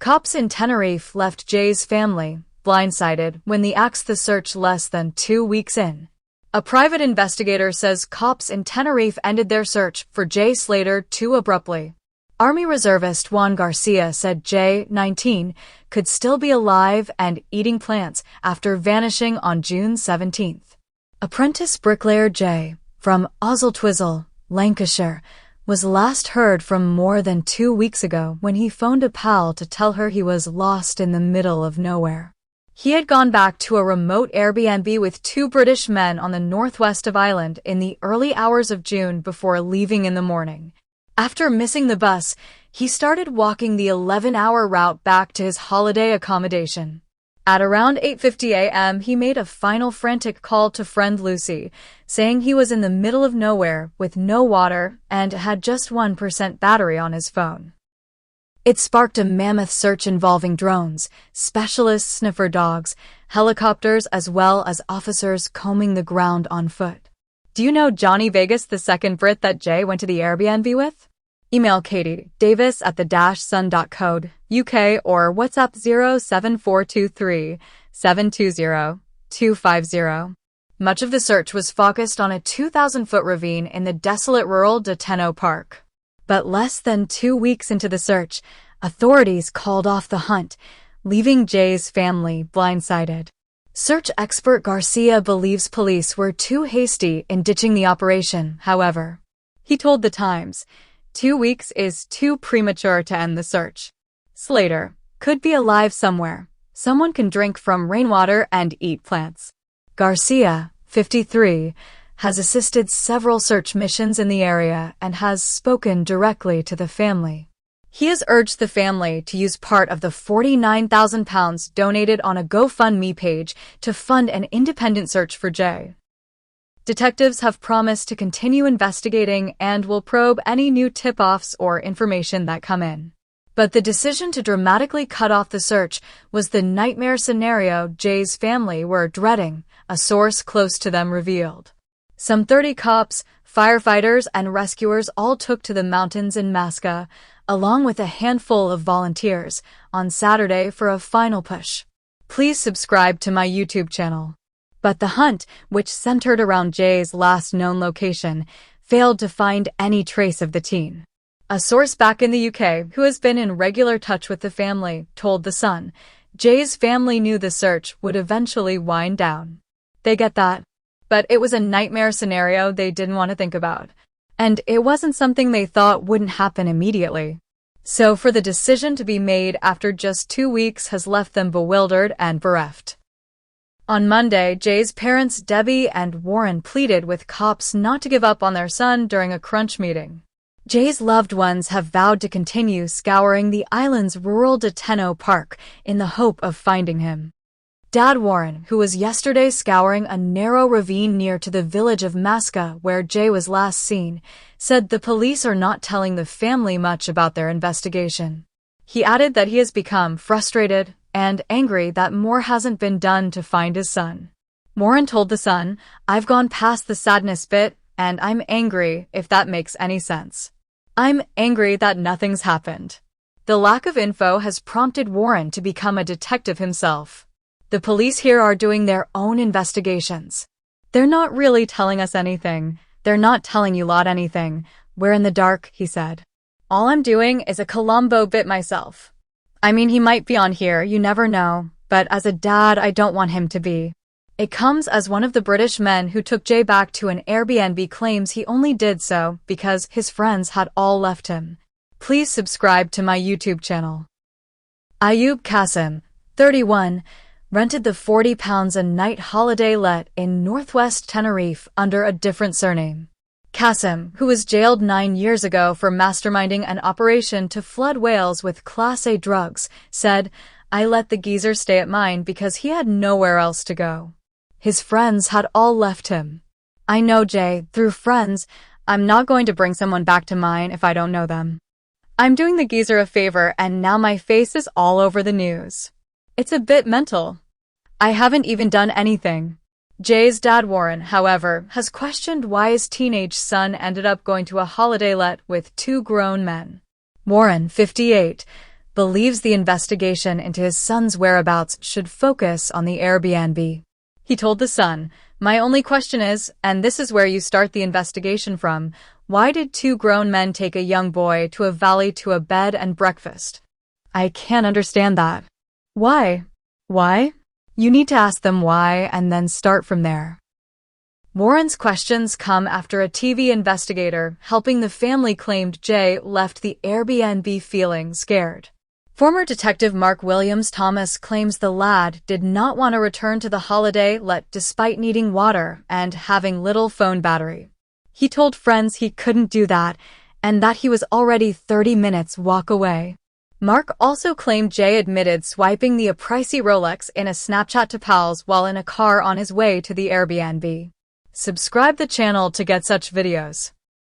Cops in Tenerife left Jay's family blindsided when they axed the search less than 2 weeks in. A private investigator says cops in Tenerife ended their search for Jay Slater too abruptly. Army reservist Juan Garcia said Jay, 19, could still be alive and eating plants after vanishing on June 17. Apprentice bricklayer Jay, from Oswaldtwistle, Lancashire, was last heard from more than 2 weeks ago when he phoned a pal to tell her he was lost in the middle of nowhere. He had gone back to a remote Airbnb with 2 British men on the northwest of Ireland in the early hours of June before leaving in the morning. After missing the bus, he started walking the 11-hour route back to his holiday accommodation. At around 8:50 a.m., he made a final frantic call to friend Lucy, saying he was in the middle of nowhere with no water and had just 1% battery on his phone. It sparked a mammoth search involving drones, specialist sniffer dogs, helicopters, as well as officers combing the ground on foot. Do you know Johnny Vegas, the second Brit that Jay went to the Airbnb with? Email Katie Davis at the-sun.co.uk or WhatsApp 07423 720 250. Much of the search was focused on a 2,000-foot ravine in the desolate rural Teno Park. But less than 2 weeks into the search, authorities called off the hunt, leaving Jay's family blindsided. Search expert Garcia believes police were too hasty in ditching the operation, however. He told The Times, 2 weeks is too premature to end the search. Slater could be alive somewhere. Someone can drink from rainwater and eat plants. Garcia, 53, has assisted several search missions in the area and has spoken directly to the family. He has urged the family to use part of the £49,000 donated on a GoFundMe page to fund an independent search for Jay. Detectives have promised to continue investigating and will probe any new tip-offs or information that come in. But the decision to dramatically cut off the search was the nightmare scenario Jay's family were dreading, a source close to them revealed. Some 30 cops, firefighters, and rescuers all took to the mountains in Masca, along with a handful of volunteers, on Saturday for a final push. Please subscribe to my YouTube channel. But the hunt, which centered around Jay's last known location, failed to find any trace of the teen. A source back in the UK, who has been in regular touch with the family, told The Sun, Jay's family knew the search would eventually wind down. They get that. But it was a nightmare scenario they didn't want to think about. And it wasn't something they thought wouldn't happen immediately. So for the decision to be made after just 2 weeks has left them bewildered and bereft. On Monday, Jay's parents Debbie and Warren pleaded with cops not to give up on their son during a crunch meeting. Jay's loved ones have vowed to continue scouring the island's rural Teno Park in the hope of finding him. Dad Warren, who was yesterday scouring a narrow ravine near to the village of Masca where Jay was last seen, said the police are not telling the family much about their investigation. He added that he has become frustrated and angry that more hasn't been done to find his son. Warren told The Sun, I've gone past the sadness bit, and I'm angry, if that makes any sense. I'm angry that nothing's happened. The lack of info has prompted Warren to become a detective himself. The police here are doing their own investigations. They're not really telling us anything. They're not telling you lot anything. We're in the dark, he said. All I'm doing is a Columbo bit myself. I mean, he might be on here, you never know, but as a dad, I don't want him to be. It comes as one of the British men who took Jay back to an Airbnb claims he only did so because his friends had all left him. Please subscribe to my YouTube channel. Ayub Qasim, 31, rented the £40 a night holiday let in northwest Tenerife under a different surname. Qasim, who was jailed 9 years ago for masterminding an operation to flood Wales with Class A drugs, said, I let the geezer stay at mine because he had nowhere else to go. His friends had all left him. I know Jay, through friends. I'm not going to bring someone back to mine if I don't know them. I'm doing the geezer a favor and now my face is all over the news. It's a bit mental. I haven't even done anything. Jay's dad Warren, however, has questioned why his teenage son ended up going to a holiday let with 2 grown men. Warren, 58, believes the investigation into his son's whereabouts should focus on the Airbnb. He told The Sun, "My only question is, and this is where you start the investigation from, why did two grown men take a young boy to a valley to a bed and breakfast? I can't understand that. Why? Why? You need to ask them why and then start from there." Warren's questions come after a TV investigator helping the family claimed Jay left the Airbnb feeling scared. Former Detective Mark Williams Thomas claims the lad did not want to return to the holiday let despite needing water and having little phone battery. He told friends he couldn't do that and that he was already 30 minutes walk away. Mark also claimed Jay admitted swiping the pricey Rolex in a Snapchat to pals while in a car on his way to the Airbnb. Subscribe the channel to get such videos.